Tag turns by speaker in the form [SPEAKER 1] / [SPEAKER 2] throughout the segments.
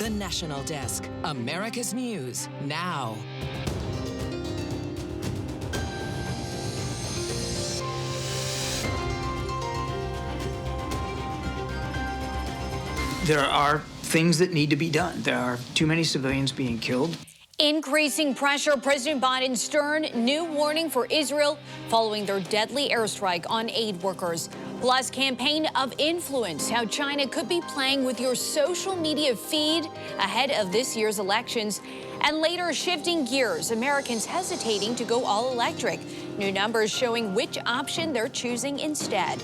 [SPEAKER 1] The National Desk, America's News Now.
[SPEAKER 2] There are things that need to be done. There are too many civilians being killed.
[SPEAKER 3] Increasing pressure. President Biden's stern new warning for Israel following their deadly airstrike on aid workers. Plus, campaign of influence, how China could be playing with your social media feed ahead of this year's elections. And later, shifting gears, Americans hesitating to go all electric. New numbers showing which option they're choosing instead.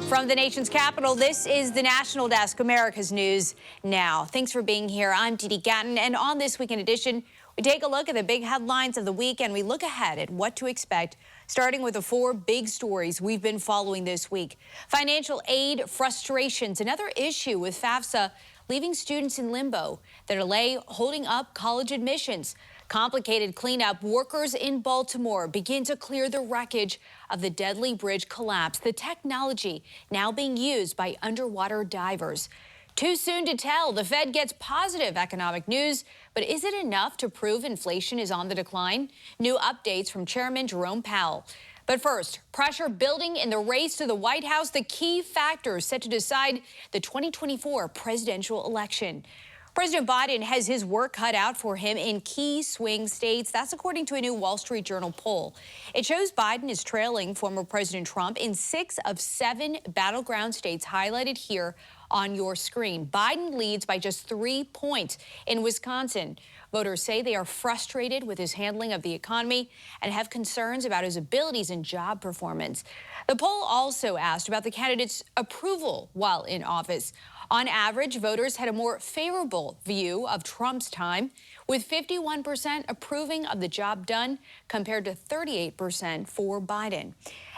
[SPEAKER 3] From the nation's capital, this is the National Desk, America's News Now. Thanks for being here. I'm Dee Gatton, and on this Weekend Edition, we take a look at the big headlines of the week, and we look ahead at what to expect, starting with the 4 big stories we've been following this week. Financial aid frustrations, another issue with FAFSA leaving students in limbo. The delay holding up college admissions. Complicated cleanup. Workers in Baltimore begin to clear the wreckage of the deadly bridge collapse. The technology now being used by underwater divers. Too soon to tell. The Fed gets positive economic news, but is it enough to prove inflation is on the decline? New updates from Chairman Jerome Powell. But first, pressure building in the race to the White House, the key factors set to decide the 2024 presidential election. President Biden has his work cut out for him in key swing states. That's according to a new Wall Street Journal poll. It shows Biden is trailing former President Trump in 6 of 7 battleground states highlighted here on your screen. Biden leads by just 3 points in Wisconsin. Voters say they are frustrated with his handling of the economy and have concerns about his abilities and job performance. The poll also asked about the candidate's approval while in office. On average, voters had a more favorable view of Trump's time, with 51% approving of the job done compared to 38% for Biden.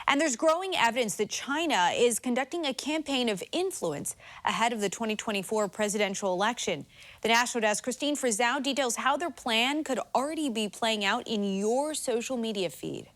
[SPEAKER 3] And there's growing evidence that China is conducting a campaign of influence ahead of the 2024 presidential election. The National Desk, Christine Frizzau, details how their plan could already be playing out in your social media feed.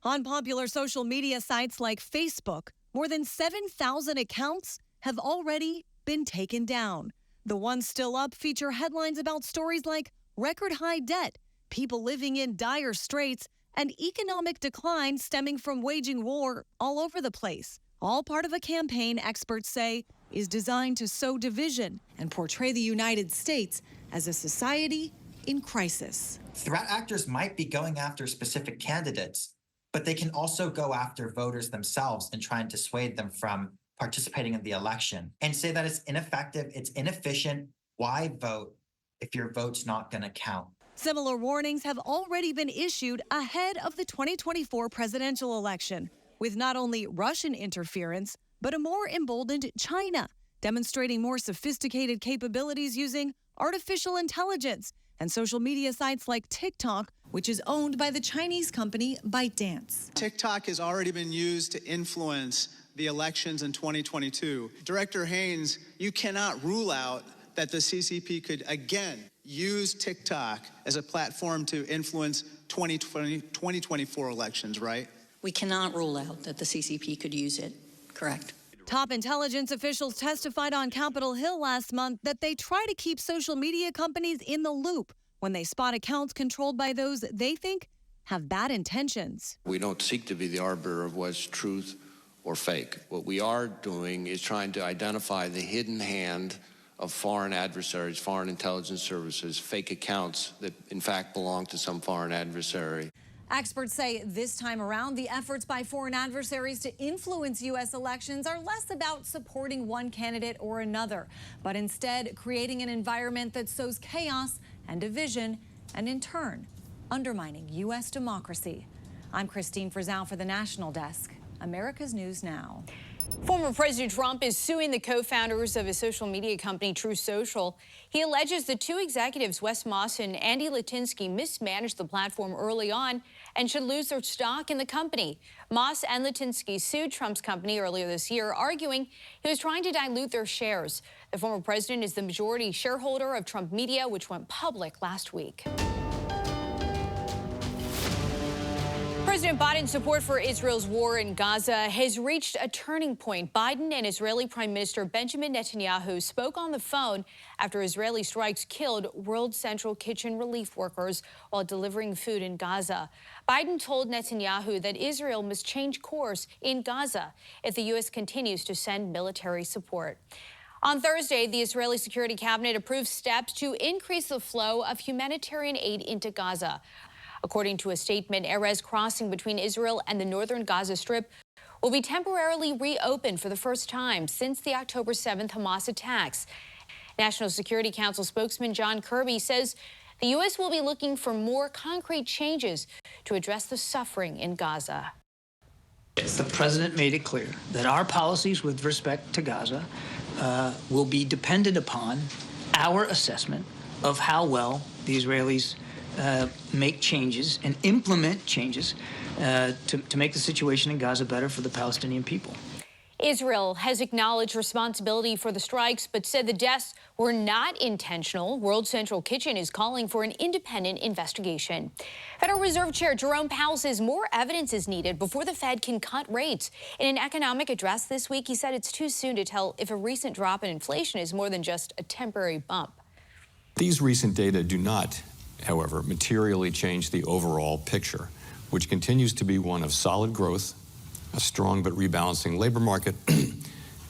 [SPEAKER 4] On popular social media sites like Facebook, more than 7,000 accounts have already been taken down. The ones still up feature headlines about stories like record high debt, people living in dire straits, and economic decline stemming from waging war all over the place. All part of a campaign experts say is designed to sow division and portray the United States as a society in crisis.
[SPEAKER 5] Threat actors might be going after specific candidates, but they can also go after voters themselves and try and dissuade them from participating in the election and say that it's ineffective, it's inefficient. Why vote if your vote's not going to count?
[SPEAKER 4] Similar warnings have already been issued ahead of the 2024 presidential election, with not only Russian interference, but a more emboldened China, demonstrating more sophisticated capabilities using artificial intelligence and social media sites like TikTok, which is owned by the Chinese company ByteDance.
[SPEAKER 6] TikTok has already been used to influence the elections in 2022. Director Haynes, you cannot rule out that the CCP could again use TikTok as a platform to influence 2024 elections, right?
[SPEAKER 7] We cannot rule out that the CCP could use it, correct?
[SPEAKER 4] Top intelligence officials testified on Capitol Hill last month that they try to keep social media companies in the loop when they spot accounts controlled by those they think have bad intentions.
[SPEAKER 8] We don't seek to be the arbiter of what's truth or fake. What we are doing is trying to identify the hidden hand of foreign adversaries, foreign intelligence services, fake accounts that in fact belong to some foreign adversary.
[SPEAKER 4] Experts say this time around, the efforts by foreign adversaries to influence U.S. elections are less about supporting one candidate or another, but instead creating an environment that sows chaos and division, and in turn, undermining U.S. democracy. I'm Christine Frizzau for the National Desk, America's News Now.
[SPEAKER 3] Former President Trump is suing the co-founders of his social media company, True Social. He alleges the 2 executives, Wes Moss and Andy Litinsky, mismanaged the platform early on and should lose their stock in the company. Moss and Litinsky sued Trump's company earlier this year, arguing he was trying to dilute their shares. The former president is the majority shareholder of Trump Media, which went public last week. President Biden's support for Israel's war in Gaza has reached a turning point. Biden and Israeli Prime Minister Benjamin Netanyahu spoke on the phone after Israeli strikes killed World Central Kitchen relief workers while delivering food in Gaza. Biden told Netanyahu that Israel must change course in Gaza if the U.S. continues to send military support. On Thursday, the Israeli Security Cabinet approved steps to increase the flow of humanitarian aid into Gaza. According to a statement, Erez crossing between Israel and the northern Gaza Strip will be temporarily reopened for the first time since the October 7th Hamas attacks. National Security Council spokesman John Kirby says the U.S. will be looking for more concrete changes to address the suffering in Gaza.
[SPEAKER 2] The president made it clear that our policies with respect to Gaza will be dependent upon our assessment of how well the Israelis make changes and implement changes to make the situation in Gaza better for the Palestinian people.
[SPEAKER 3] Israel has acknowledged responsibility for the strikes, but said the deaths were not intentional. World Central Kitchen is calling for an independent investigation. Federal Reserve Chair Jerome Powell says more evidence is needed before the Fed can cut rates. In an economic address this week, he said it's too soon to tell if a recent drop in inflation is more than just a temporary bump.
[SPEAKER 9] These recent data do not, however, materially change the overall picture, which continues to be one of solid growth, a strong but rebalancing labor market, and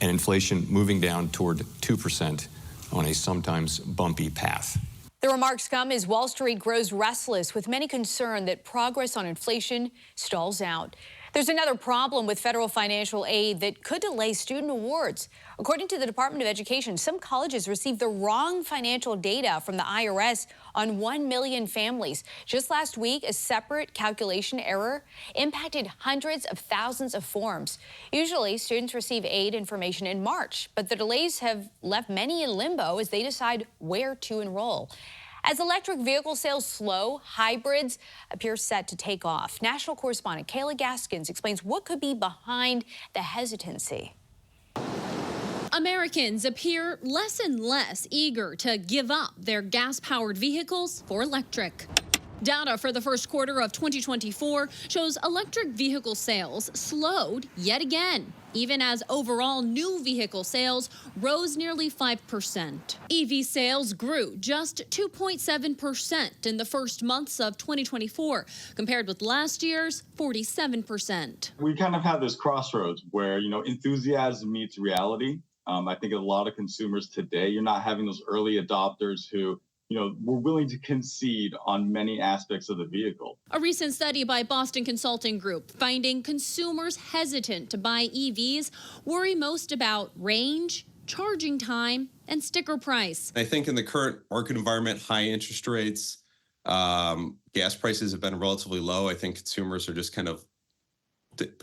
[SPEAKER 9] inflation moving down toward 2% on a sometimes bumpy path.
[SPEAKER 3] The remarks come as Wall Street grows restless, with many concerned that progress on inflation stalls out. There's another problem with federal financial aid that could delay student awards. According to the Department of Education, some colleges received the wrong financial data from the IRS on 1 million families. Just last week, a separate calculation error impacted hundreds of thousands of forms. Usually, students receive aid information in March, but the delays have left many in limbo as they decide where to enroll. As electric vehicle sales slow, hybrids appear set to take off. National correspondent Kayla Gaskins explains what could be behind the hesitancy.
[SPEAKER 10] Americans appear less and less eager to give up their gas-powered vehicles for electric. Data for the first quarter of 2024 shows electric vehicle sales slowed yet again, even as overall new vehicle sales rose nearly 5%. EV sales grew just 2.7% in the first months of 2024, compared with last year's 47%.
[SPEAKER 11] We kind of have this crossroads where, enthusiasm meets reality. I think a lot of consumers today, you're not having those early adopters who we're willing to concede on many aspects of the vehicle.
[SPEAKER 10] A recent study by Boston Consulting Group finding consumers hesitant to buy EVs worry most about range, charging time, and sticker price.
[SPEAKER 12] I think in the current market environment, high interest rates, gas prices have been relatively low. I think consumers are just kind of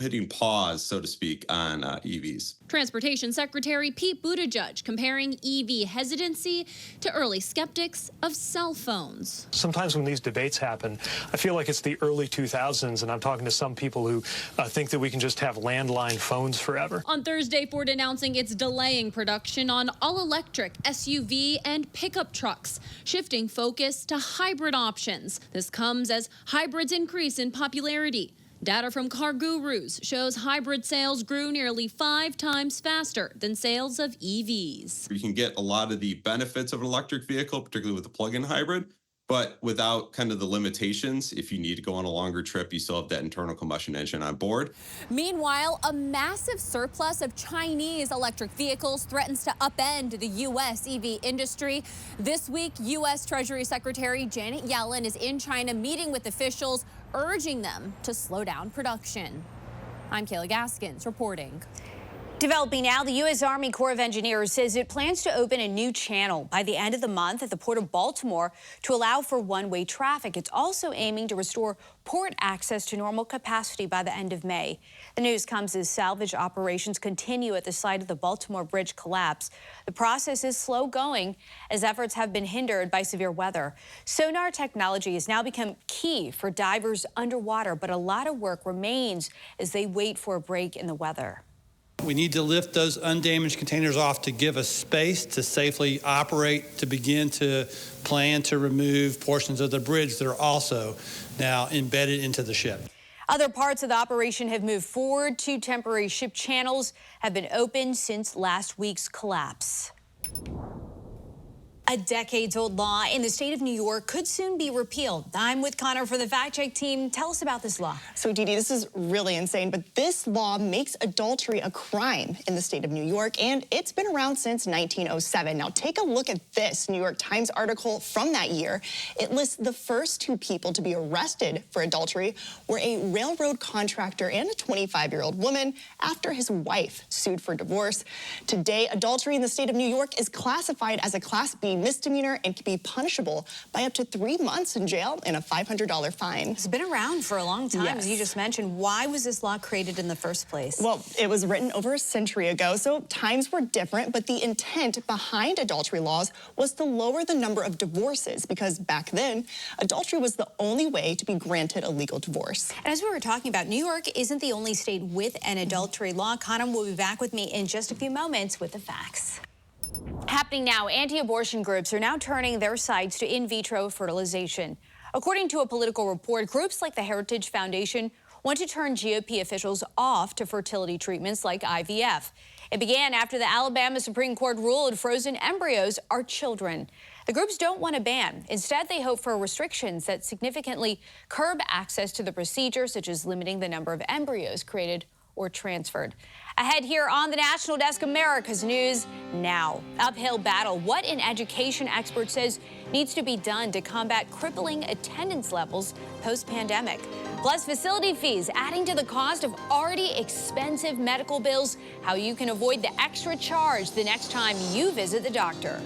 [SPEAKER 12] hitting pause, so to speak, on EVs.
[SPEAKER 10] Transportation Secretary Pete Buttigieg comparing EV hesitancy to early skeptics of cell phones.
[SPEAKER 13] Sometimes when these debates happen, I feel like it's the early 2000s, and I'm talking to some people who think that we can just have landline phones forever.
[SPEAKER 10] On Thursday, Ford announcing it's delaying production on all-electric SUV and pickup trucks, shifting focus to hybrid options. This comes as hybrids increase in popularity. Data from Car Gurus shows hybrid sales grew nearly 5 times faster than sales of EVs.
[SPEAKER 12] You can get a lot of the benefits of an electric vehicle, particularly with a plug-in hybrid, but without kind of the limitations. If you need to go on a longer trip, you still have that internal combustion engine on board.
[SPEAKER 3] Meanwhile, a massive surplus of Chinese electric vehicles threatens to upend the U.S. EV industry. This week, U.S. Treasury Secretary Janet Yellen is in China meeting with officials, urging them to slow down production. I'm Kayla Gaskins reporting. Developing now, the U.S. Army Corps of Engineers says it plans to open a new channel by the end of the month at the Port of Baltimore to allow for one-way traffic. It's also aiming to restore port access to normal capacity by the end of May. The news comes as salvage operations continue at the site of the Baltimore Bridge collapse. The process is slow going as efforts have been hindered by severe weather. Sonar technology has now become key for divers underwater, but a lot of work remains as they wait for a break in the weather.
[SPEAKER 14] We need to lift those undamaged containers off to give us space to safely operate, to begin to plan to remove portions of the bridge that are also now embedded into the ship.
[SPEAKER 3] Other parts of the operation have moved forward. 2 temporary ship channels have been opened since last week's collapse. A decades-old law in the state of New York could soon be repealed. I'm with Connor for the Fact Check team. Tell us about this law.
[SPEAKER 15] So, Dee Dee, this is really insane, but this law makes adultery a crime in the state of New York, and it's been around since 1907. Now, take a look at this New York Times article from that year. It lists the first 2 people to be arrested for adultery were a railroad contractor and a 25-year-old woman after his wife sued for divorce. Today, adultery in the state of New York is classified as a Class B misdemeanor and can be punishable by up to 3 months in jail and a $500 fine.
[SPEAKER 3] It's been around for a long time,
[SPEAKER 15] Yes.
[SPEAKER 3] as you just mentioned. Why was this law created in the first place?
[SPEAKER 15] Well, it was written over a century ago, so times were different, but the intent behind adultery laws was to lower the number of divorces, because back then, adultery was the only way to be granted a legal divorce.
[SPEAKER 3] And as we were talking about, New York isn't the only state with an adultery law. Connor will be back with me in just a few moments with the facts. Happening now, anti-abortion groups are now turning their sights to in vitro fertilization. According to a political report, groups like the Heritage Foundation want to turn GOP officials off to fertility treatments like IVF. It began after the Alabama Supreme Court ruled frozen embryos are children. The groups don't want a ban. Instead, they hope for restrictions that significantly curb access to the procedure, such as limiting the number of embryos created or transferred. Ahead here on the National Desk, America's News Now. Uphill battle. What an education expert says needs to be done to combat crippling attendance levels post-pandemic. Plus, facility fees adding to the cost of already expensive medical bills. How you can avoid the extra charge the next time you visit the doctor.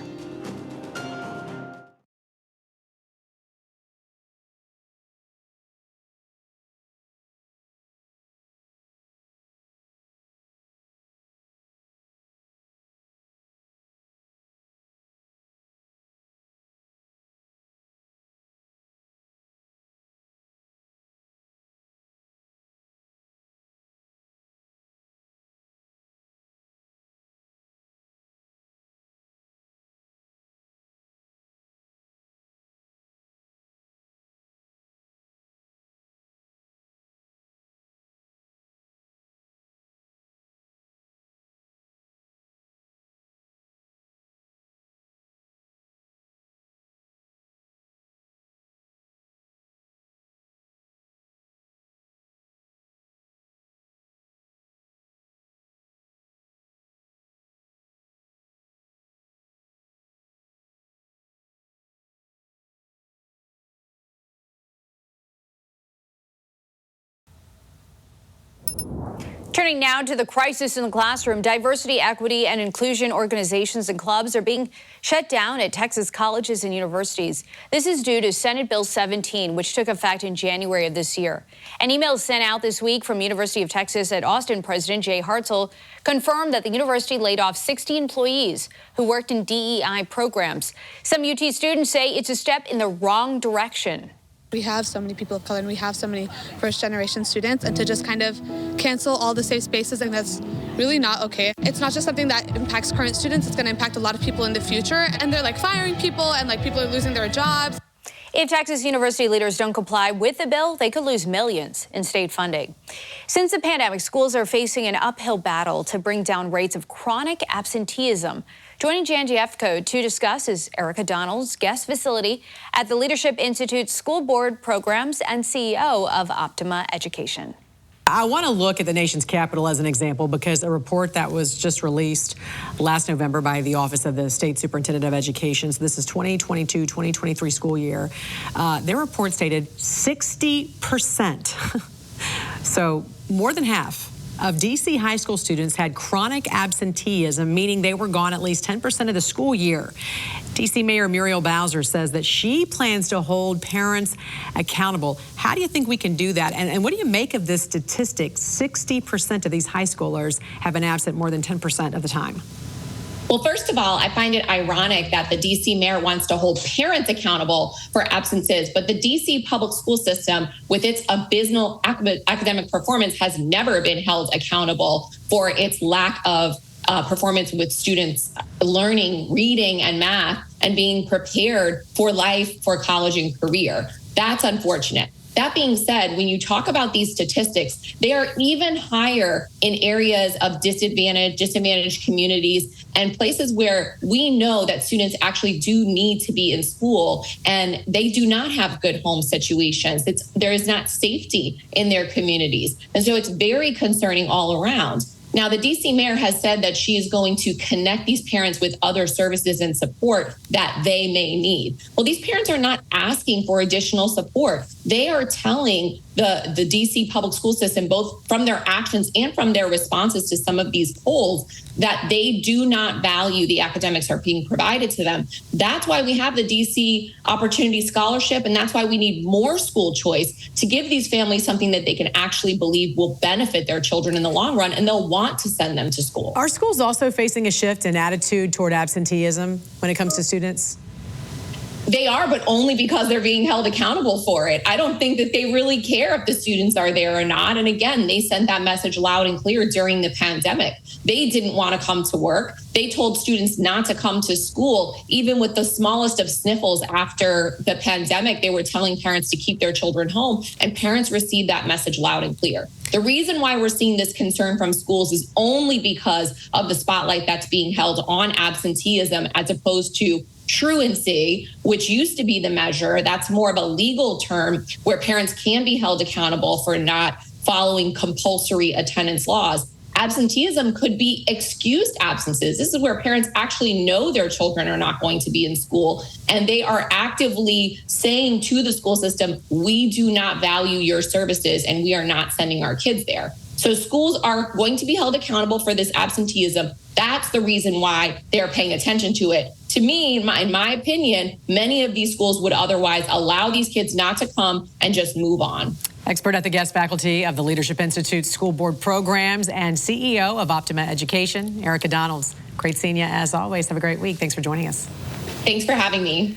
[SPEAKER 3] Turning now to the crisis in the classroom, diversity, equity, and inclusion organizations and clubs are being shut down at Texas colleges and universities. This is due to Senate Bill 17, which took effect in January of this year. An email sent out this week from University of Texas at Austin President Jay Hartzell confirmed that the university laid off 60 employees who worked in DEI programs. Some UT students say it's a step in the wrong direction.
[SPEAKER 16] We have so many people of color and we have so many first-generation students, and to just kind of cancel all the safe spaces, and that's really not okay. It's not just something that impacts current students, it's going to impact a lot of people in the future, and they're like firing people and like people are losing their jobs.
[SPEAKER 3] If Texas university leaders don't comply with the bill, they could lose millions in state funding. Since the pandemic, schools are facing an uphill battle to bring down rates of chronic absenteeism. Joining Jan Jeffco to discuss is Erica Donald's guest facility at the Leadership Institute's School Board Programs and CEO of Optima Education.
[SPEAKER 17] I want to look at the nation's capital as an example because a report that was just released last November by the Office of the State Superintendent of Education, so this is 2022-2023 school year, their report stated 60%, so more than half of D.C. high school students had chronic absenteeism, meaning they were gone at least 10% of the school year. D.C. Mayor Muriel Bowser says that she plans to hold parents accountable. How do you think we can do that? And what do you make of this statistic? 60% of these high schoolers have been absent more than 10% of the time.
[SPEAKER 18] Well, first of all, I find it ironic that the D.C. mayor wants to hold parents accountable for absences, but the D.C. public school system, with its abysmal academic performance, has never been held accountable for its lack of performance with students learning, reading, and math, and being prepared for life, for college and career. That's unfortunate. That being said, when you talk about these statistics, they are even higher in areas of disadvantaged communities and places where we know that students actually do need to be in school and they do not have good home situations. There is not safety in their communities. And so it's very concerning all around. Now, the DC mayor has said that she is going to connect these parents with other services and support that they may need. Well, these parents are not asking for additional support. They are telling the DC public school system, both from their actions and from their responses to some of these polls, that they do not value the academics are being provided to them. That's why we have the DC Opportunity Scholarship, and that's why we need more school choice to give these families something that they can actually believe will benefit their children in the long run, and they'll want to send them to school.
[SPEAKER 17] Are schools also facing a shift in attitude toward absenteeism when it comes to students?
[SPEAKER 18] They are, but only because they're being held accountable for it. I don't think that they really care if the students are there or not. And again, they sent that message loud and clear during the pandemic. They didn't want to come to work. They told students not to come to school. Even with the smallest of sniffles after the pandemic, they were telling parents to keep their children home, and parents received that message loud and clear. The reason why we're seeing this concern from schools is only because of the spotlight that's being held on absenteeism as opposed to truancy, which used to be the measure. That's more of a legal term where parents can be held accountable for not following compulsory attendance laws. Absenteeism could be excused absences. This is where parents actually know their children are not going to be in school, and they are actively saying to the school system, we do not value your services and we are not sending our kids there. So schools are going to be held accountable for this absenteeism. That's the reason why they're paying attention to it. To me, in my opinion, many of these schools would otherwise allow these kids not to come and just move on.
[SPEAKER 17] Expert at the guest faculty of the Leadership Institute School Board Programs and CEO of Optima Education, Erica Donalds. Great seeing you as always. Have a great week. Thanks for joining us.
[SPEAKER 18] Thanks for having me.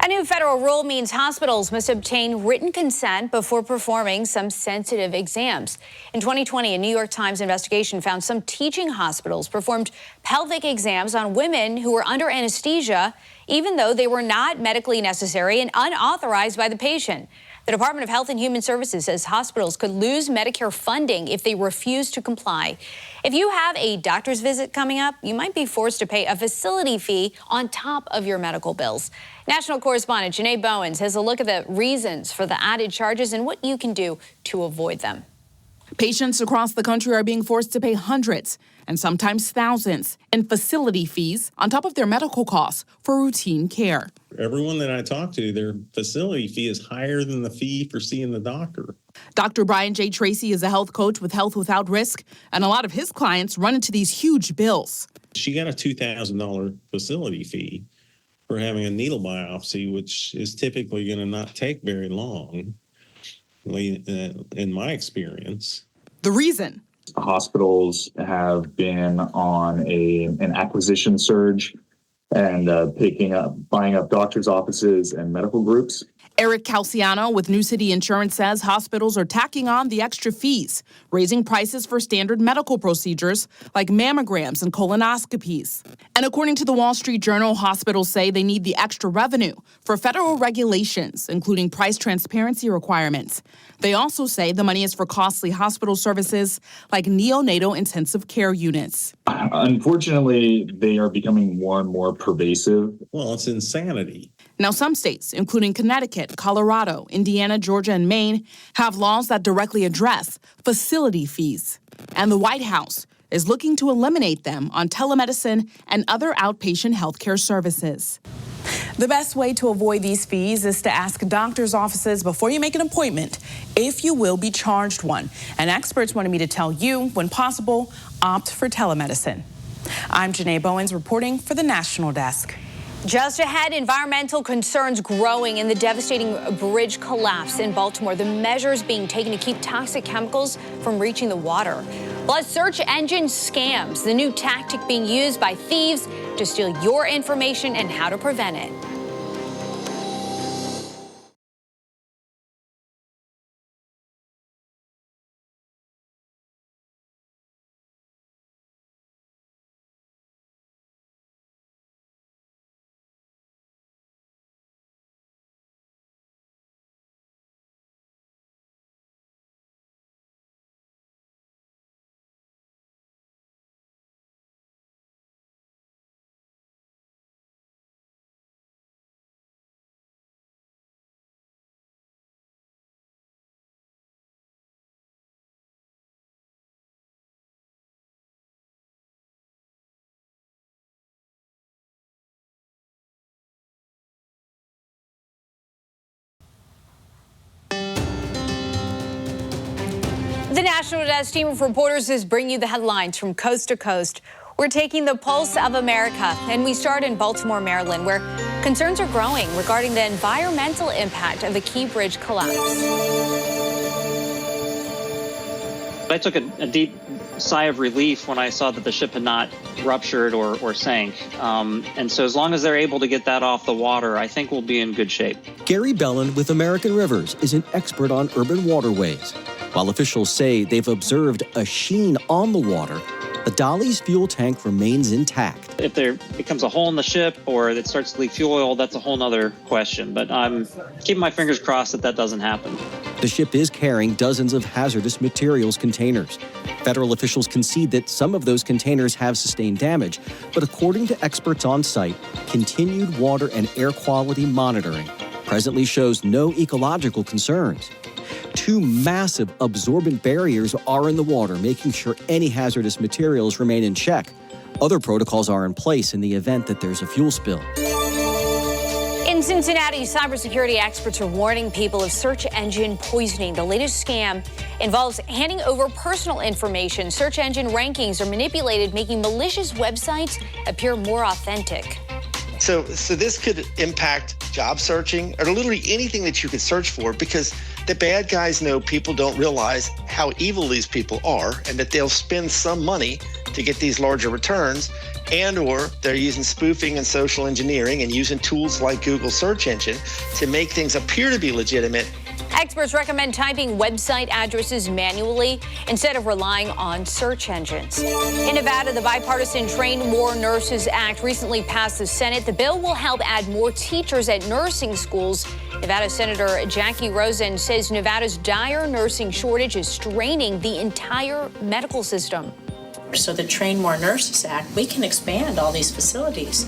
[SPEAKER 3] A new federal rule means hospitals must obtain written consent before performing some sensitive exams. In 2020, a New York Times investigation found some teaching hospitals performed pelvic exams on women who were under anesthesia, even though they were not medically necessary and unauthorized by the patient. The Department of Health and Human Services says hospitals could lose Medicare funding if they refuse to comply. If you have a doctor's visit coming up, you might be forced to pay a facility fee on top of your medical bills. National correspondent Janae Bowens has a look at the reasons for the added charges and what you can do to avoid them.
[SPEAKER 19] Patients across the country are being forced to pay hundreds and sometimes thousands in facility fees on top of their medical costs for routine care.
[SPEAKER 20] Everyone that I talk to, their facility fee is higher than the fee for seeing the doctor.
[SPEAKER 19] Dr. Brian J. Tracy is a health coach with Health Without Risk, and a lot of his clients run into these huge bills.
[SPEAKER 20] She got a $2,000 facility fee for having a needle biopsy, which is typically going to not take very long, in my experience.
[SPEAKER 19] The reason?
[SPEAKER 21] Hospitals have been on an acquisition surge and buying up doctors' offices and medical groups.
[SPEAKER 19] Eric Calciano with New City Insurance says hospitals are tacking on the extra fees, raising prices for standard medical procedures like mammograms and colonoscopies. And according to the Wall Street Journal, hospitals say they need the extra revenue for federal regulations, including price transparency requirements. They also say the money is for costly hospital services like neonatal intensive care units.
[SPEAKER 21] Unfortunately, they are becoming more and more pervasive.
[SPEAKER 20] Well, it's insanity.
[SPEAKER 19] Now, some states, including Connecticut, Colorado, Indiana, Georgia, and Maine, have laws that directly address facility fees. And the White House is looking to eliminate them on telemedicine and other outpatient healthcare services. The best way to avoid these fees is to ask doctors' offices before you make an appointment if you will be charged one. And experts wanted me to tell you, when possible, opt for telemedicine. I'm Janae Bowens reporting for the National Desk.
[SPEAKER 3] Just ahead, environmental concerns growing in the devastating bridge collapse in Baltimore. The measures being taken to keep toxic chemicals from reaching the water. Plus, search engine scams, the new tactic being used by thieves to steal your information and how to prevent it. National Desk team of reporters is bringing you the headlines from coast to coast. We're taking the pulse of America, and we start in Baltimore, Maryland, where concerns are growing regarding the environmental impact of the KEYE Bridge collapse.
[SPEAKER 1] I took a deep sigh of relief when I saw that the ship had not ruptured or sank. And so as long as they're able to get that off the water, I think we'll be in good shape.
[SPEAKER 22] Gary Bellin with American Rivers is an expert on urban waterways. While officials say they've observed a sheen on the water, the Dolly's fuel tank remains intact.
[SPEAKER 1] If there becomes a hole in the ship or it starts to leak fuel oil, that's a whole nother question. But I'm keeping my fingers crossed that that doesn't happen.
[SPEAKER 22] The ship is carrying dozens of hazardous materials containers. Federal officials concede that some of those containers have sustained damage, but according to experts on site, continued water and air quality monitoring presently shows no ecological concerns. 2 massive absorbent barriers are in the water, making sure any hazardous materials remain in check. Other protocols are in place in the event that there's a fuel spill.
[SPEAKER 3] In Cincinnati, cybersecurity experts are warning people of search engine poisoning. The latest scam involves handing over personal information. Search engine rankings are manipulated, making malicious websites appear more authentic.
[SPEAKER 23] So this could impact job searching or literally anything that you could search for, because the bad guys know people don't realize how evil these people are and that they'll spend some money to get these larger returns, and or they're using spoofing and social engineering and using tools like Google search engine to make things appear to be legitimate.
[SPEAKER 3] Experts recommend typing website addresses manually instead of relying on search engines. In Nevada, the bipartisan Train More Nurses Act recently passed the Senate. The bill will help add more teachers at nursing schools. Nevada Senator Jackie Rosen says Nevada's dire nursing shortage is straining the entire medical system.
[SPEAKER 7] So the Train More Nurses Act, we can expand all these facilities,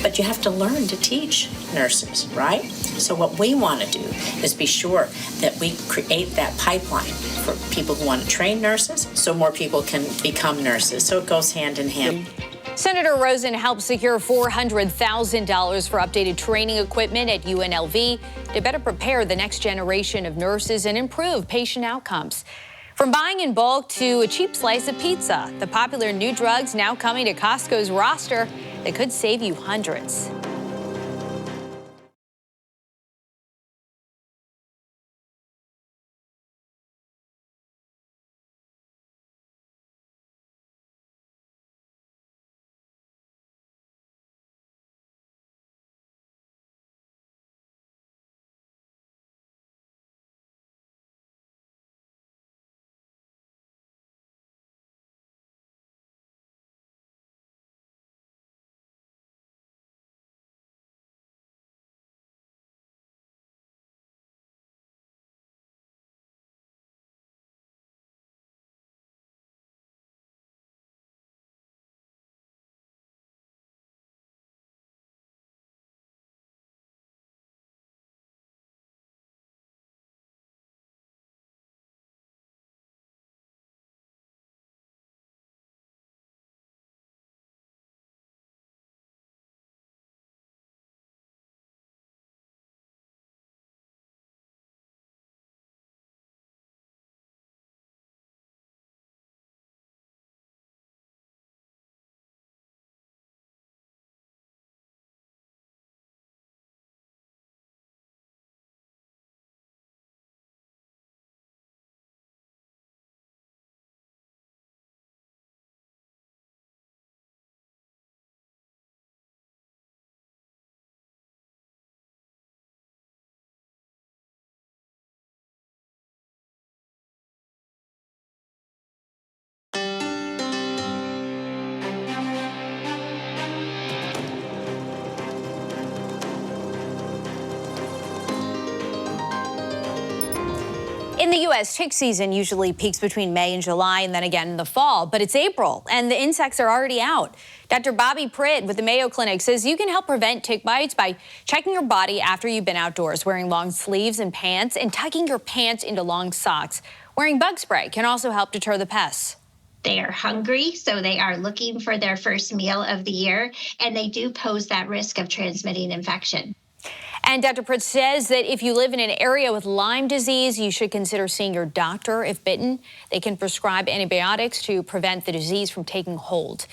[SPEAKER 7] but you have to learn to teach nurses, right? So what we want to do is be sure that we create that pipeline for people who want to train nurses so more people can become nurses. So it goes hand in hand.
[SPEAKER 3] Senator Rosen helped secure $400,000 for updated training equipment at UNLV to better prepare the next generation of nurses and improve patient outcomes. From buying in bulk to a cheap slice of pizza, the popular new drugs now coming to Costco's roster that could save you hundreds. In the U.S., tick season usually peaks between May and July and then again in the fall, but it's April and the insects are already out. Dr. Bobby Pritt with the Mayo Clinic says you can help prevent tick bites by checking your body after you've been outdoors, wearing long sleeves and pants, and tucking your pants into long socks. Wearing bug spray can also help deter the pests.
[SPEAKER 24] They are hungry, so they are looking for their first meal of the year, and they do pose that risk of transmitting infection.
[SPEAKER 3] And Dr. Pritz says that if you live in an area with Lyme disease, you should consider seeing your doctor if bitten. They can prescribe antibiotics to prevent the disease from taking hold.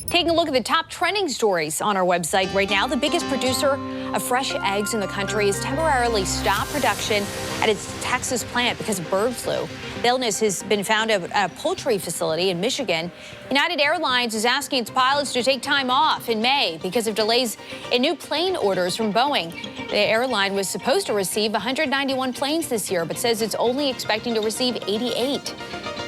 [SPEAKER 3] Taking a look at the top trending stories on our website right now, the biggest producer of fresh eggs in the country has temporarily stopped production at its Texas plant because of bird flu. The illness has been found at a poultry facility in Michigan. United Airlines is asking its pilots to take time off in May because of delays in new plane orders from Boeing. The airline was supposed to receive 191 planes this year, but says it's only expecting to receive 88.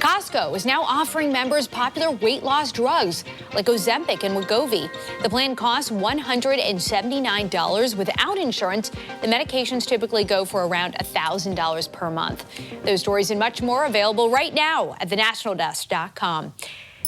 [SPEAKER 3] Costco is now offering members popular weight loss drugs like Ozempic and Wegovy. The plan costs $179 without insurance. The medications typically go for around $1,000 per month. Those stories and much more available right now at thenationaldesk.com.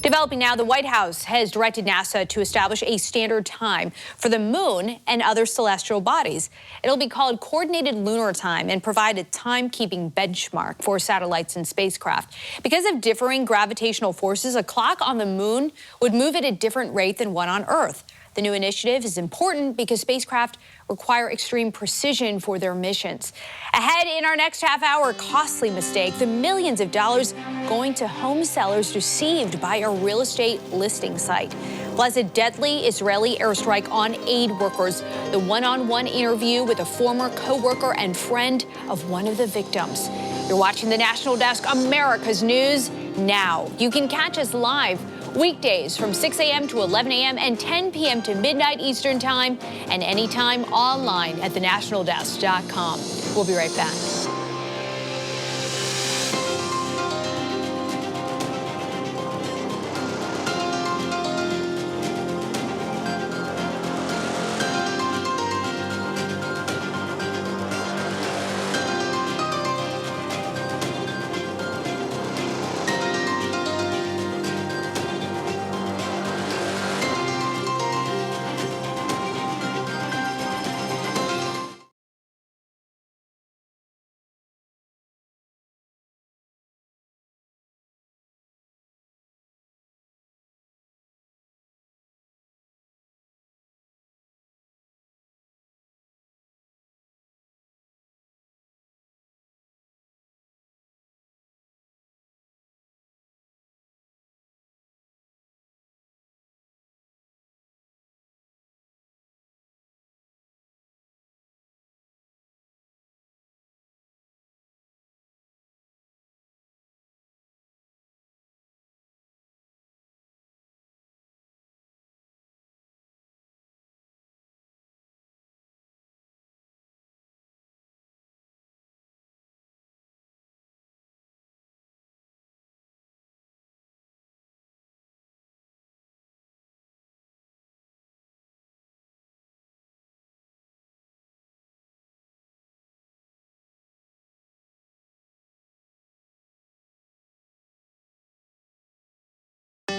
[SPEAKER 3] Developing now, the White House has directed NASA to establish a standard time for the moon and other celestial bodies. It'll be called Coordinated Lunar Time and provide a timekeeping benchmark for satellites and spacecraft. Because of differing gravitational forces, a clock on the moon would move at a different rate than one on Earth. The new initiative is important because spacecraft require extreme precision for their missions. Ahead in our next half hour, costly mistake, the millions of dollars going to home sellers deceived by a real estate listing site. Plus, a deadly Israeli airstrike on aid workers, the one-on-one interview with a former co-worker and friend of one of the victims. You're watching the National Desk, America's News Now. You can catch us live weekdays from 6 a.m. to 11 a.m. and 10 p.m. to midnight Eastern Time, and anytime online at thenationaldesk.com. We'll be right back.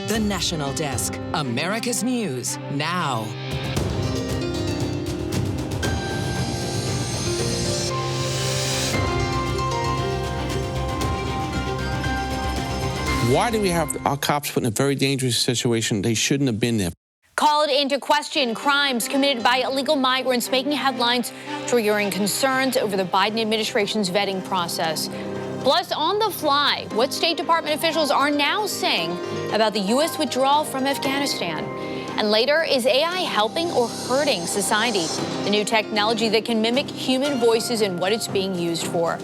[SPEAKER 4] The National Desk, America's News Now.
[SPEAKER 5] Why do we have our cops put in a very dangerous situation? They shouldn't have been there.
[SPEAKER 3] Called into question, crimes committed by illegal migrants making headlines, triggering concerns over the Biden administration's vetting process. Plus, on the fly, what State Department officials are now saying about the U.S. withdrawal from Afghanistan. And later, is AI helping or hurting society? The new technology that can mimic human voices and what it's being used for.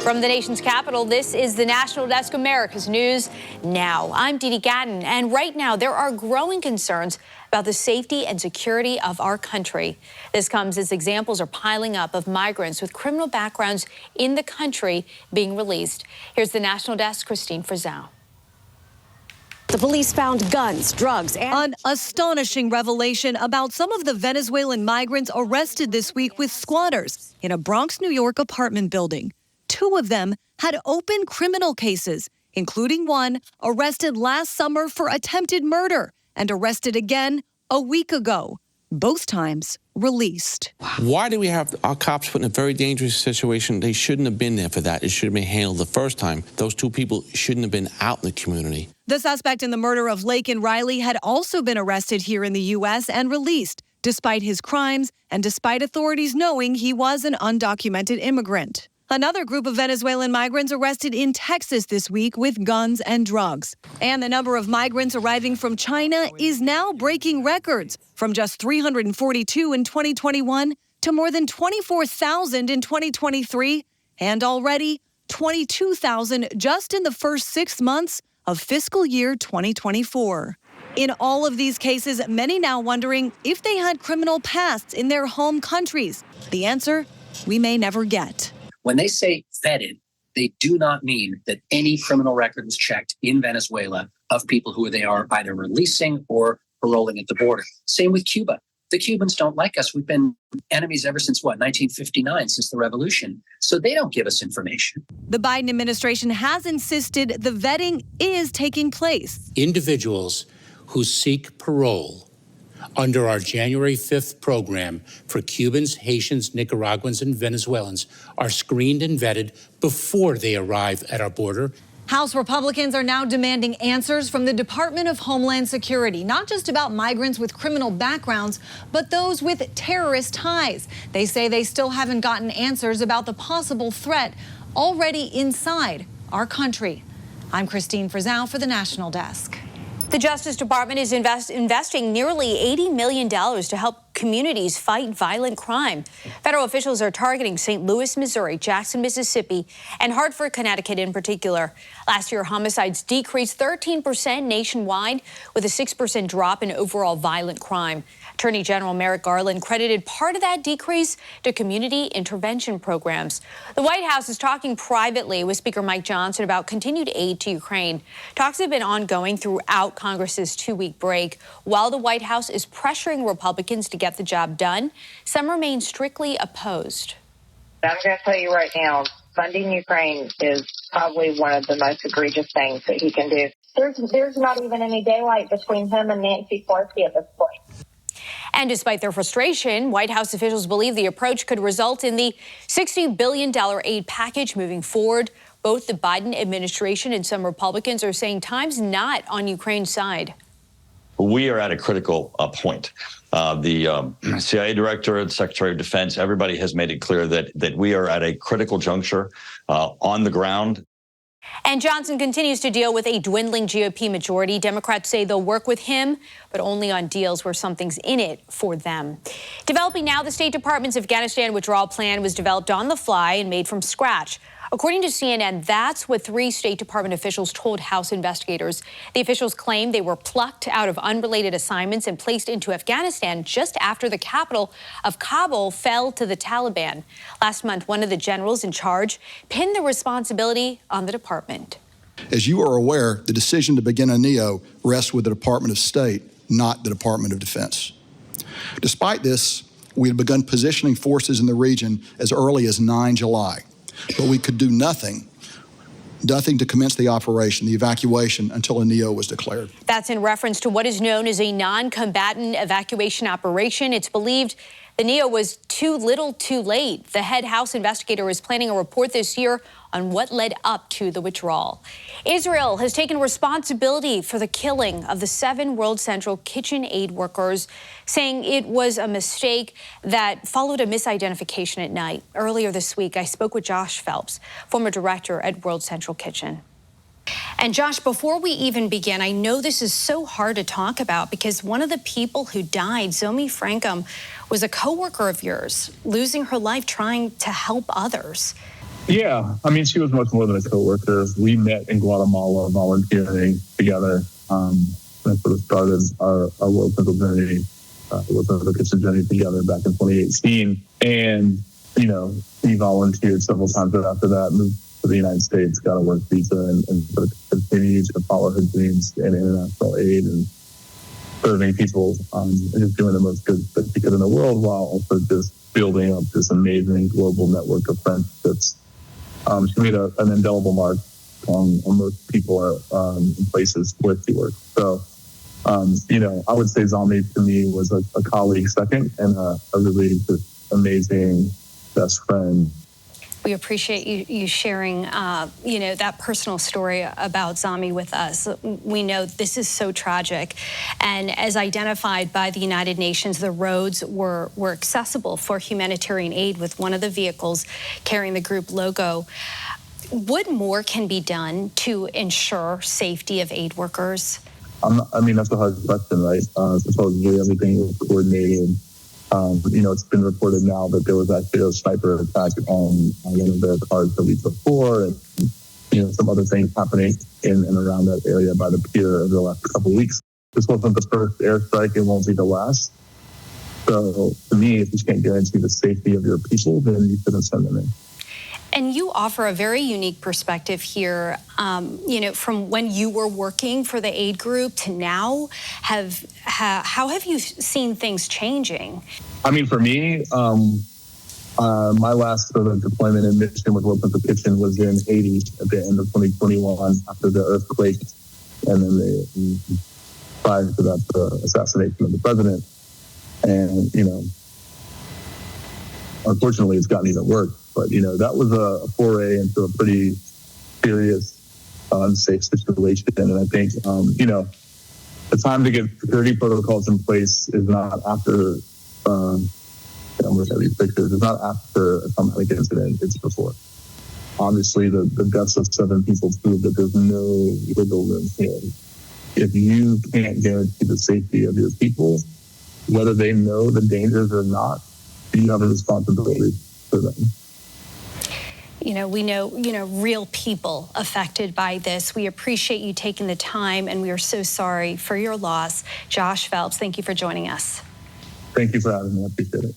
[SPEAKER 3] From the nation's capital, this is the National Desk, America's News Now. I'm Dee Dee Gatton, and right now there are growing concerns about the safety and security of our country. This comes as examples are piling up of migrants with criminal backgrounds in the country being released. Here's the National Desk, Christine Frizzell.
[SPEAKER 6] The police found guns, drugs, and an astonishing revelation about some of the Venezuelan migrants arrested this week with squatters in a Bronx, New York apartment building. Two of them had open criminal cases, including one arrested last summer for attempted murder and arrested again a week ago. Both times released.
[SPEAKER 5] Why do we have our cops put in a very dangerous situation? They shouldn't have been there for that. It should have been handled the first time. Those two people shouldn't have been out in the community.
[SPEAKER 6] The suspect in the murder of Laken Riley had also been arrested here in the U.S. and released. despite his crimes and despite authorities knowing he was an undocumented immigrant. Another group of Venezuelan migrants arrested in Texas this week with guns and drugs. And the number of migrants arriving from China is now breaking records, from just 342 in 2021 to more than 24,000 in 2023, and already 22,000 just in the first 6 months of fiscal year 2024. In all of these cases, many now wondering if they had criminal pasts in their home countries. The answer, we may never get.
[SPEAKER 2] When they say vetted, they do not mean that any criminal record was checked in Venezuela of people who they are either releasing or paroling at the border. Same with Cuba. The Cubans don't like us. We've been enemies ever since, 1959, since the revolution. So they don't give us information.
[SPEAKER 6] The Biden administration has insisted the vetting is taking place.
[SPEAKER 8] Individuals who seek parole under our January 5th program for Cubans, Haitians, Nicaraguans, and Venezuelans are screened and vetted before they arrive at our border.
[SPEAKER 6] House Republicans are now demanding answers from the Department of Homeland Security, not just about migrants with criminal backgrounds, but those with terrorist ties. They say they still haven't gotten answers about the possible threat already inside our country. I'm Christine Frizzell for the National Desk.
[SPEAKER 3] The Justice Department is investing nearly $80 million to help communities fight violent crime. Federal officials are targeting St. Louis, Missouri, Jackson, Mississippi, and Hartford, Connecticut in particular. Last year, homicides decreased 13% nationwide, with a 6% drop in overall violent crime. Attorney General Merrick Garland credited part of that decrease to community intervention programs. The White House is talking privately with Speaker Mike Johnson about continued aid to Ukraine. Talks have been ongoing throughout Congress's 2-week break. While the White House is pressuring Republicans to get the job done, some remain strictly opposed.
[SPEAKER 9] I'm going to tell you right now, funding Ukraine is probably one of the most egregious things that he can do. There's not even any daylight between him and Nancy Pelosi at this point.
[SPEAKER 3] And despite their frustration, White House officials believe the approach could result in the $60 billion aid package moving forward. Both the Biden administration and some Republicans are saying time's not on Ukraine's side.
[SPEAKER 11] We are at a critical point. The CIA director, the Secretary of Defense, everybody has made it clear that we are at a critical juncture on the ground.
[SPEAKER 3] And Johnson continues to deal with a dwindling GOP majority. Democrats say they'll work with him, but only on deals where something's in it for them. Developing now, the State Department's Afghanistan withdrawal plan was developed on the fly and made from scratch. According to CNN, that's what 3 State Department officials told House investigators. The officials claim they were plucked out of unrelated assignments and placed into Afghanistan just after the capital of Kabul fell to the Taliban. Last month, one of the generals in charge pinned the responsibility on the department.
[SPEAKER 25] As you are aware, the decision to begin a NEO rests with the Department of State, not the Department of Defense. Despite this, we had begun positioning forces in the region as early as 9 July. But we could do nothing to commence the operation, the evacuation, until a NEO was declared.
[SPEAKER 3] That's in reference to what is known as a non-combatant evacuation operation. It's believed the NEO was too little too late. The head House investigator is planning a report this year on what led up to the withdrawal. Israel has taken responsibility for the killing of the 7 World Central Kitchen aid workers, saying it was a mistake that followed a misidentification at night. Earlier this week, I spoke with Josh Phelps, former director at World Central Kitchen. And Josh, before we even begin, I know this is so hard to talk about because one of the people who died, Zomi Francom, was a coworker of yours, losing her life trying to help others.
[SPEAKER 26] Yeah, I mean, she was much more than a coworker. We met in Guatemala volunteering together. That sort of started our World Central journey, World Central Kitchen journey together back in 2018. And, you know, he volunteered several times after that, moved to the United States, got a work visa, and sort of continued to follow her dreams in international aid and serving people and just doing the most good that she could in the world, while also just building up this amazing global network of friendships. She made an indelible mark on most people in places where she worked. So, you know, I would say Zomi to me was a colleague second and a really just amazing best friend.
[SPEAKER 10] We appreciate you sharing, that personal story about Zami with us. We know this is so tragic. And as identified by the United Nations, the roads were accessible for humanitarian aid with one of the vehicles carrying the group logo. What more can be done to ensure safety of aid workers?
[SPEAKER 26] That's a hard question, right? Supposedly everything was coordinated. It's been reported now that there was actually a sniper attack on one of the cars the week before, and some other things happening in and around that area by the pier over the last couple of weeks. This wasn't the first airstrike; it won't be the last. So, to me, if you can't guarantee the safety of your people, then you shouldn't send them in.
[SPEAKER 10] And you offer a very unique perspective here, from when you were working for the aid group to now. How have you seen things changing?
[SPEAKER 26] For me, my last sort of deployment and mission with World Central Kitchen was in Haiti at the end of 2021 after the earthquake, and then prior to that, the assassination of the president. And, unfortunately, it's gotten even worse. But, that was a foray into a pretty serious, unsafe situation. And I think, the time to get security protocols in place is not after, I'm looking at these pictures, it's not after a traumatic incident, it's before. Obviously, the deaths of 7 people prove that there's no wiggle room here. If you can't guarantee the safety of your people, whether they know the dangers or not, you have a responsibility for them.
[SPEAKER 10] We know, real people affected by this. We appreciate you taking the time, and we are so sorry for your loss. Josh Phelps, thank you for joining us.
[SPEAKER 26] Thank you for having me. I appreciate it.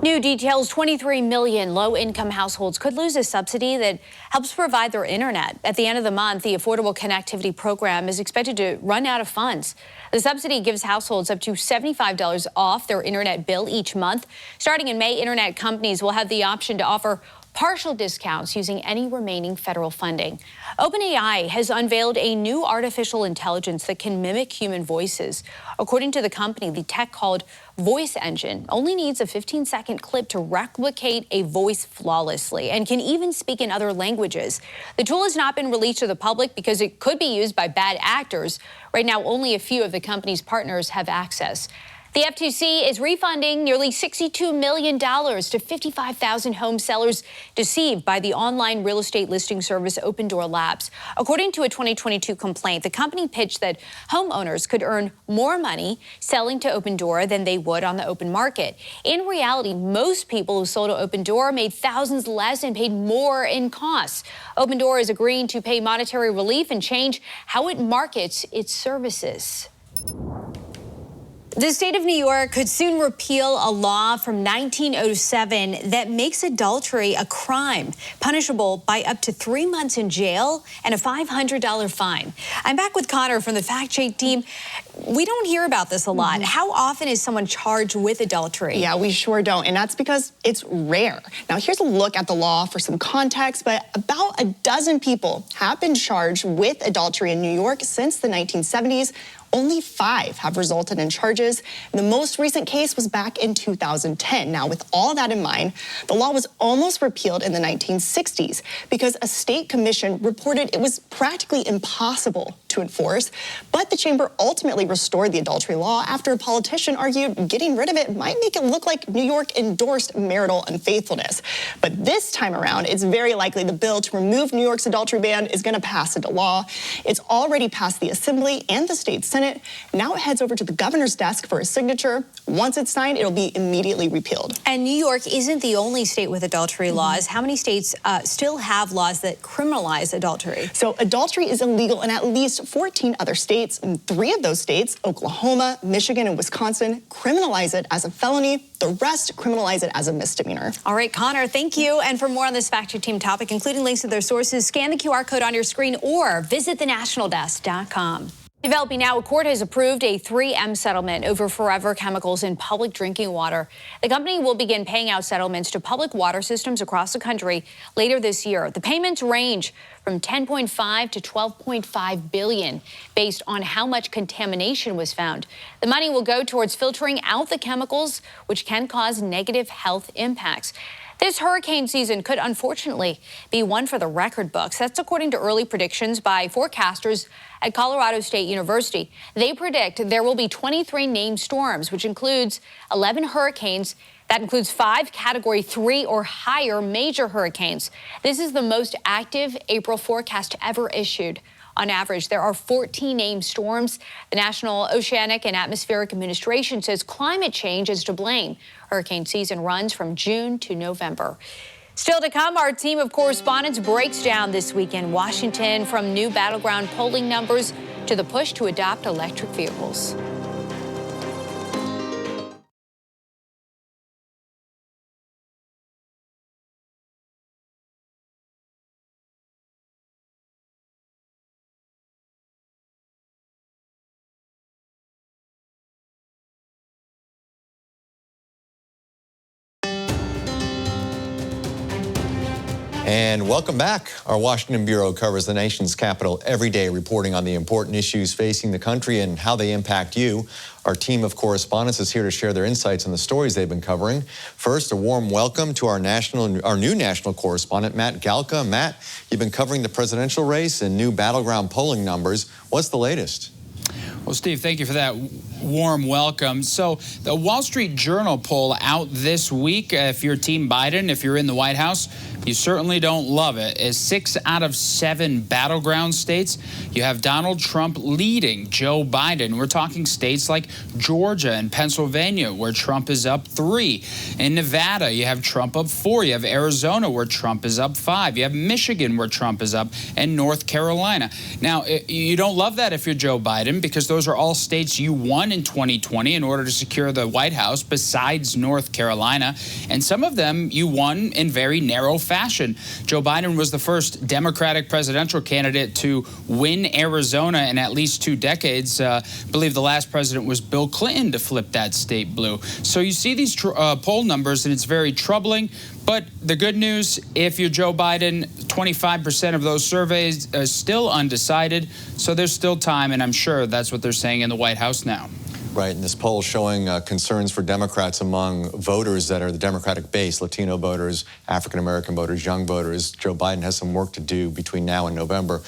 [SPEAKER 3] New details, 23 million low-income households could lose a subsidy that helps provide their internet. At the end of the month, the Affordable Connectivity Program is expected to run out of funds. The subsidy gives households up to $75 off their internet bill each month. Starting in May, internet companies will have the option to offer partial discounts using any remaining federal funding. OpenAI has unveiled a new artificial intelligence that can mimic human voices. According to the company, the tech called Voice Engine only needs a 15-second clip to replicate a voice flawlessly and can even speak in other languages. The tool has not been released to the public because it could be used by bad actors. Right now, only a few of the company's partners have access. The FTC is refunding nearly $62 million to 55,000 home sellers deceived by the online real estate listing service Open Door Labs. According to a 2022 complaint, the company pitched that homeowners could earn more money selling to Open Door than they would on the open market. In reality, most people who sold to Open Door made thousands less and paid more in costs. Open Door is agreeing to pay monetary relief and change how it markets its services. The state of New York could soon repeal a law from 1907 that makes adultery a crime, punishable by up to 3 months in jail and a $500 fine. I'm back with Connor from the Fact Check team. We don't hear about this a lot. How often is someone charged with adultery?
[SPEAKER 12] Yeah, we sure don't, and that's because it's rare. Now, here's a look at the law for some context, but about a dozen people have been charged with adultery in New York since the 1970s. Only 5 have resulted in charges. The most recent case was back in 2010. Now, with all that in mind, the law was almost repealed in the 1960s because a state commission reported it was practically impossible to enforce. But the chamber ultimately restored the adultery law after a politician argued getting rid of it might make it look like New York endorsed marital unfaithfulness. But this time around, it's very likely the bill to remove New York's adultery ban is going to pass into law. It's already passed the Assembly and the state Senate. Now it heads over to the governor's desk for a signature. Once it's signed, it'll be immediately repealed.
[SPEAKER 10] And New York isn't the only state with adultery laws. How many states still have laws that criminalize adultery?
[SPEAKER 12] So adultery is illegal in at least 14 other states. And 3 of those states, Oklahoma, Michigan, and Wisconsin, criminalize it as a felony. The rest criminalize it as a misdemeanor.
[SPEAKER 10] All right, Connor, thank you. And for more on this Fact Check team topic, including links to their sources, scan the QR code on your screen or visit thenationaldesk.com. Developing now, a court has approved a 3M settlement over forever chemicals in public drinking water. The company will begin paying out settlements to public water systems across the country later this year. The payments range from $10.5 to $12.5 billion based on how much contamination was found. The money will go towards filtering out the chemicals, which can cause negative health impacts.
[SPEAKER 3] This hurricane season could unfortunately be one for the record books. That's according to early predictions by forecasters at Colorado State University. They predict there will be 23 named storms, which includes 11 hurricanes. That includes 5 Category 3 or higher major hurricanes. This is the most active April forecast ever issued. On average, there are 14 named storms. The National Oceanic and Atmospheric Administration says climate change is to blame. Hurricane season runs from June to November. Still to come, our team of correspondents breaks down this week in Washington, from new battleground polling numbers to the push to adopt electric vehicles.
[SPEAKER 13] And welcome back. Our Washington Bureau covers the nation's capital every day, reporting on the important issues facing the country and how they impact you. Our team of correspondents is here to share their insights on the stories they've been covering. First, a warm welcome to our new national correspondent, Matt Galka. Matt, you've been covering the presidential race and new battleground polling numbers. What's the latest?
[SPEAKER 14] Well, Steve, thank you for that warm welcome. So the Wall Street Journal poll out this week, if you're Team Biden, if you're in the White House, you certainly don't love it. As 6 out of 7 battleground states, you have Donald Trump leading Joe Biden. We're talking states like Georgia and Pennsylvania, where Trump is up 3. In Nevada, you have Trump up 4. You have Arizona, where Trump is up 5. You have Michigan, where Trump is up, and North Carolina. Now, you don't love that if you're Joe Biden, because those are all states you won in 2020 in order to secure the White House, besides North Carolina. And some of them you won in very narrow fashion. Joe Biden was the first Democratic presidential candidate to win Arizona in at least 2 decades. I believe the last president was Bill Clinton to flip that state blue. So you see these poll numbers, and it's very troubling. But the good news, if you're Joe Biden, 25% of those surveys are still undecided. So there's still time, and I'm sure that's what they're saying in the White House now.
[SPEAKER 13] Right, and this poll showing concerns for Democrats among voters that are the Democratic base, Latino voters, African-American voters, young voters. Joe Biden has some work to do between now and November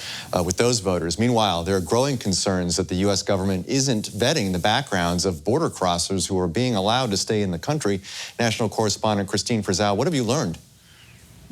[SPEAKER 13] with those voters. Meanwhile, there are growing concerns that the U.S. government isn't vetting the backgrounds of border crossers who are being allowed to stay in the country. National correspondent Christine Frizzell, what have you learned?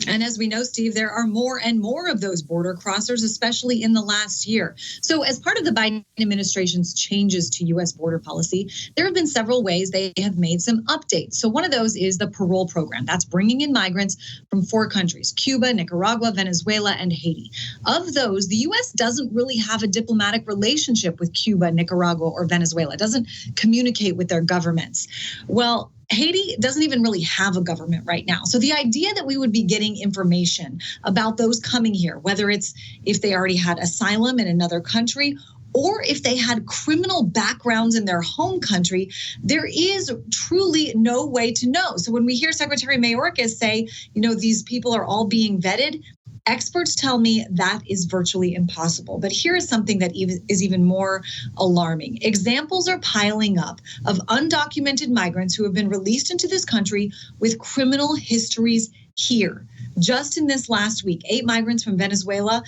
[SPEAKER 15] And as we know, Steve, there are more and more of those border crossers, especially in the last year. So as part of the Biden administration's changes to U.S. border policy, there have been several ways they have made some updates. So one of those is the parole program. That's bringing in migrants from 4 countries: Cuba, Nicaragua, Venezuela, and Haiti. Of those, the U.S. doesn't really have a diplomatic relationship with Cuba, Nicaragua, or Venezuela. It doesn't communicate with their governments. Well, Haiti doesn't even really have a government right now. So the idea that we would be getting information about those coming here, whether it's if they already had asylum in another country or if they had criminal backgrounds in their home country, there is truly no way to know. So when we hear Secretary Mayorkas say, these people are all being vetted, experts tell me that is virtually impossible. But here is something that is even more alarming. Examples are piling up of undocumented migrants who have been released into this country with criminal histories here. Just in this last week, 8 migrants from Venezuela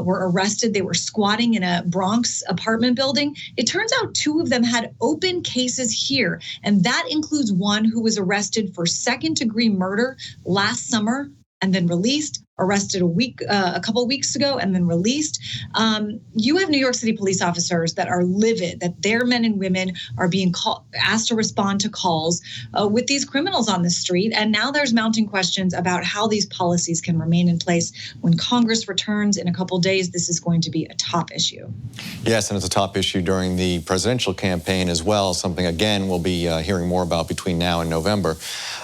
[SPEAKER 15] were arrested. They were squatting in a Bronx apartment building. It turns out 2 of them had open cases here, and that includes one who was arrested for second-degree murder last summer and then released, arrested a couple of weeks ago and then released. You have New York City police officers that are livid that their men and women are being asked to respond to calls with these criminals on the street. And now there's mounting questions about how these policies can remain in place. When Congress returns in a couple of days, this is going to be a top issue.
[SPEAKER 13] Yes, and it's a top issue during the presidential campaign as well, something, again, we'll be hearing more about between now and November.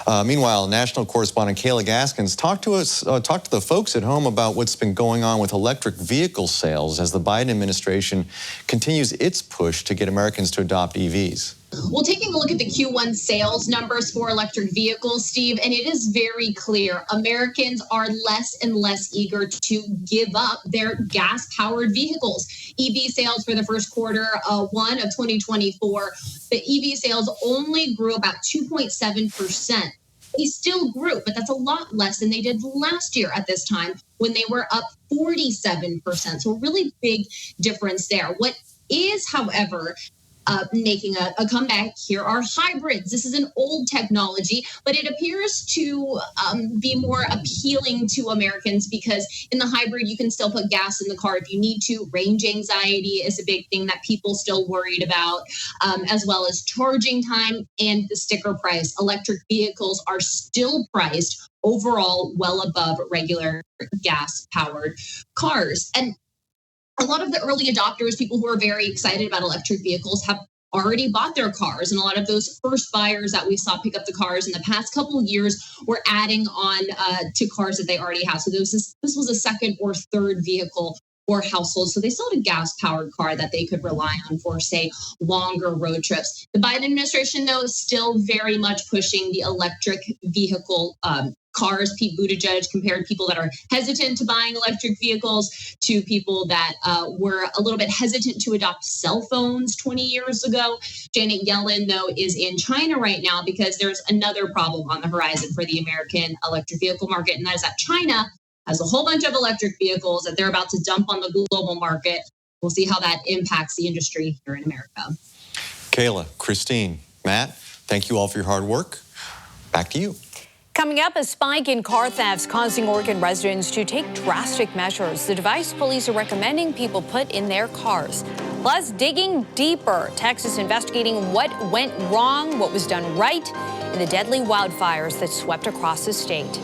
[SPEAKER 13] Meanwhile, national correspondent Kayla Gaskins talked to the folks at home about what's been going on with electric vehicle sales as the Biden administration continues its push to get Americans to adopt EVs.
[SPEAKER 16] Well, taking a look at the Q1 sales numbers for electric vehicles, Steve, and it is very clear Americans are less and less eager to give up their gas-powered vehicles. EV sales for the first quarter of 2024, the EV sales only grew about 2.7%. They still grew, but that's a lot less than they did last year at this time when they were up 47%. So a really big difference there. What is, however, making a comeback here are hybrids. This is an old technology, but it appears to be more appealing to Americans because in the hybrid, you can still put gas in the car if you need to. Range anxiety is a big thing that people still worried about, as well as charging time and the sticker price. Electric vehicles are still priced overall well above regular gas-powered cars. And a lot of the early adopters, people who are very excited about electric vehicles, have already bought their cars. And a lot of those first buyers that we saw pick up the cars in the past couple of years were adding on to cars that they already have. So this was a second or third vehicle or household. So they still had a gas-powered car that they could rely on for, say, longer road trips. The Biden administration, though, is still very much pushing the electric vehicle cars. Pete Buttigieg compared people that are hesitant to buying electric vehicles to people that were a little bit hesitant to adopt cell phones 20 years ago. Janet Yellen, though, is in China right now because there's another problem on the horizon for the American electric vehicle market, and that is that China has a whole bunch of electric vehicles that they're about to dump on the global market. We'll see how that impacts the industry here in America.
[SPEAKER 13] Kayla, Christine, Matt, thank you all for your hard work. Back to you.
[SPEAKER 3] Coming up, a spike in car thefts causing Oregon residents to take drastic measures. The device police are recommending people put in their cars. Plus, digging deeper, Texas investigating what went wrong, what was done right in the deadly wildfires that swept across the state.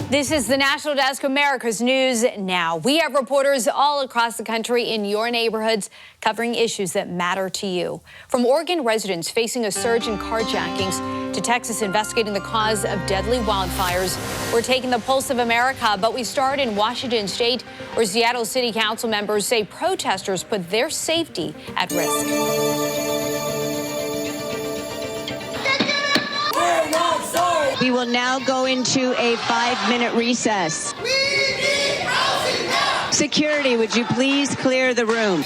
[SPEAKER 3] This is the National Desk, America's News Now. We have reporters all across the country in your neighborhoods covering issues that matter to you. From Oregon residents facing a surge in carjackings to Texas investigating the cause of deadly wildfires, we're taking the pulse of America, but we start in Washington State, where Seattle City Council members say protesters put their safety at risk.
[SPEAKER 1] We will now go into a 5-minute recess. Security, would you please clear the room?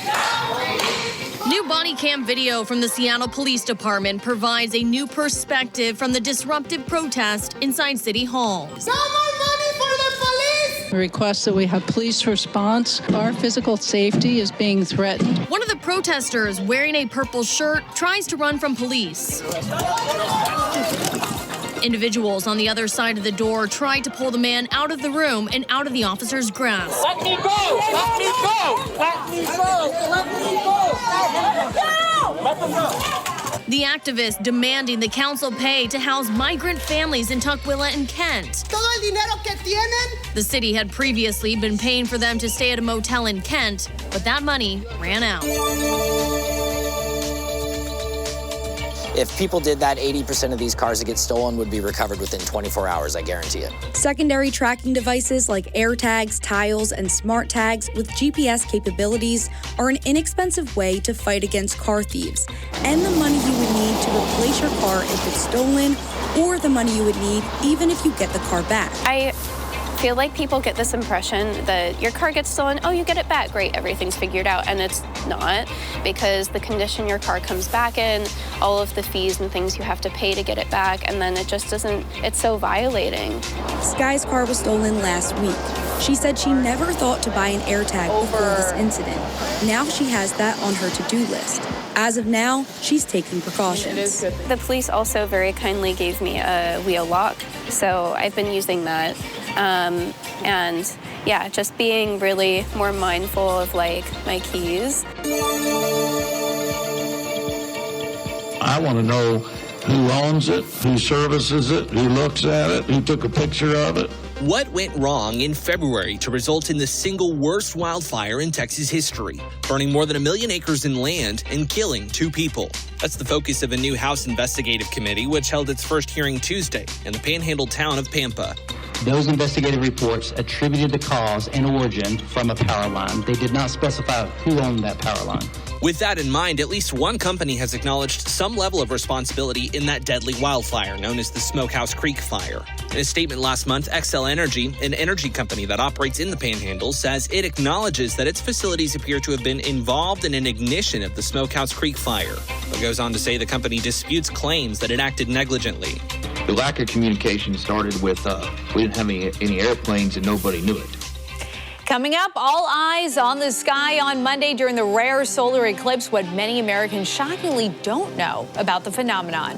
[SPEAKER 17] New body cam video from the Seattle Police Department provides a new perspective from the disruptive protest inside City Hall.
[SPEAKER 18] We request that we have police response. Our physical safety is being threatened.
[SPEAKER 17] One of the protesters, wearing a purple shirt, tries to run from police. Individuals on the other side of the door tried to pull the man out of the room and out of the officer's grasp.
[SPEAKER 19] Let me go! Let me go! Let me go! Let me go! Let them go!
[SPEAKER 17] The activists demanding the council pay to house migrant families in Tukwila and Kent.
[SPEAKER 19] Todo el dinero que tienen.
[SPEAKER 17] The city had previously been paying for them to stay at a motel in Kent, but that money ran out.
[SPEAKER 20] If people did that, 80% of these cars that get stolen would be recovered within 24 hours, I guarantee it.
[SPEAKER 21] Secondary tracking devices like AirTags, Tiles, and Smart Tags with GPS capabilities are an inexpensive way to fight against car thieves, and the money you would need to replace your car if it's stolen, or the money you would need even if you get the car back.
[SPEAKER 27] I feel like people get this impression that your car gets stolen, oh, you get it back, great, everything's figured out, and it's not, because the condition your car comes back in, all of the fees and things you have to pay to get it back, and then it just doesn't, it's so violating.
[SPEAKER 21] Sky's car was stolen last week. She said she never thought to buy an AirTag before this incident. Now she has that on her to-do list. As of now, she's taking precautions.
[SPEAKER 27] The police also very kindly gave me a wheel lock, so I've been using that. And yeah, just being really more mindful of like my keys.
[SPEAKER 28] I want to know
[SPEAKER 2] who owns it, who services it, who looks at it, who took a picture of it.
[SPEAKER 4] What went wrong in February to result in the single worst wildfire in Texas history, burning more than 1 million acres in land and killing 2 people? That's the focus of a new House investigative committee, which held its first hearing Tuesday in the panhandle town of Pampa.
[SPEAKER 5] Those investigative reports attributed the cause and origin from a power line. They did not specify who owned that power line.
[SPEAKER 4] With that in mind, at least one company has acknowledged some level of responsibility in that deadly wildfire known as the Smokehouse Creek Fire. In a statement last month, XL Energy, an energy company that operates in the Panhandle, says it acknowledges that its facilities appear to have been involved in an ignition of the Smokehouse Creek Fire, but goes on to say the company disputes claims that it acted negligently.
[SPEAKER 7] The lack of communication started with we didn't have any airplanes and nobody knew it.
[SPEAKER 3] Coming up, all eyes on the sky on Monday during the rare solar eclipse, what many Americans shockingly don't know about the phenomenon.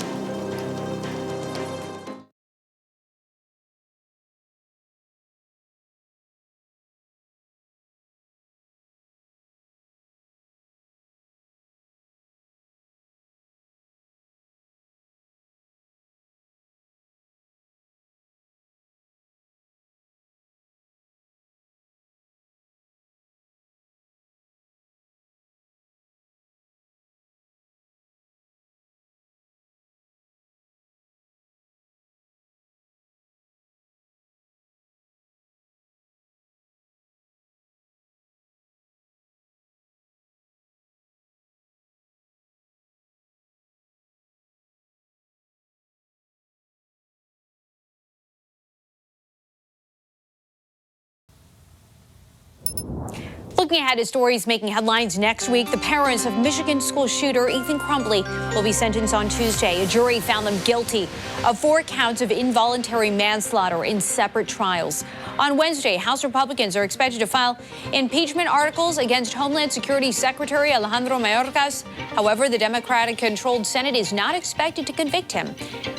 [SPEAKER 3] Looking ahead to stories making headlines next week, the parents of Michigan school shooter Ethan Crumbley will be sentenced on Tuesday. A jury found them guilty of 4 counts of involuntary manslaughter in separate trials. On Wednesday, House Republicans are expected to file impeachment articles against Homeland Security Secretary Alejandro Mayorkas. However, the Democratic-controlled Senate is not expected to convict him.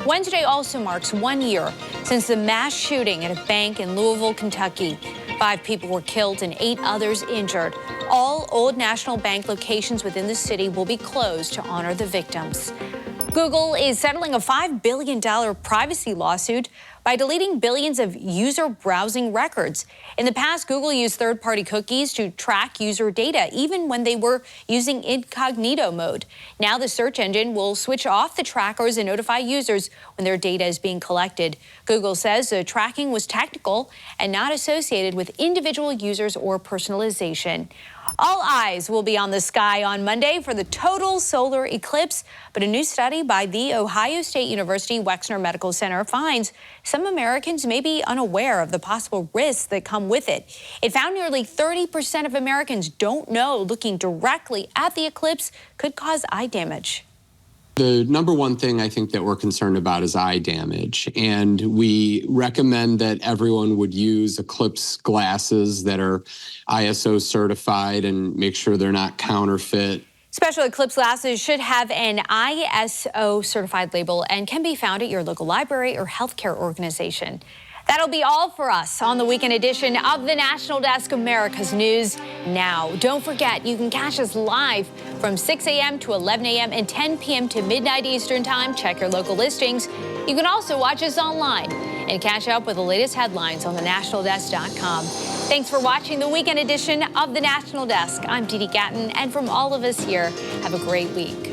[SPEAKER 3] Wednesday also marks 1 year since the mass shooting at a bank in Louisville, Kentucky. 5 people were killed and 8 others injured. All Old National Bank locations within the city will be closed to honor the victims. Google is settling a $5 billion privacy lawsuit by deleting billions of user browsing records. In the past, Google used third-party cookies to track user data, even when they were using incognito mode. Now the search engine will switch off the trackers and notify users when their data is being collected. Google says the tracking was technical and not associated with individual users or personalization. All eyes will be on the sky on Monday for the total solar eclipse, but a new study by the Ohio State University Wexner Medical Center finds some Americans may be unaware of the possible risks that come with it. It found nearly 30% of Americans don't know looking directly at the eclipse could cause eye damage.
[SPEAKER 22] The number one thing I think that we're concerned about is eye damage, and we recommend that everyone would use Eclipse glasses that are ISO certified and make sure they're not counterfeit.
[SPEAKER 3] Special Eclipse glasses should have an ISO certified label and can be found at your local library or healthcare organization. That'll be all for us on the weekend edition of the National Desk, America's News Now. Don't forget, you can catch us live from 6 a.m. to 11 a.m. and 10 p.m. to midnight Eastern Time. Check your local listings. You can also watch us online and catch up with the latest headlines on thenationaldesk.com. Thanks for watching the weekend edition of the National Desk. I'm Dee Dee Gatton, and from all of us here, have a great week.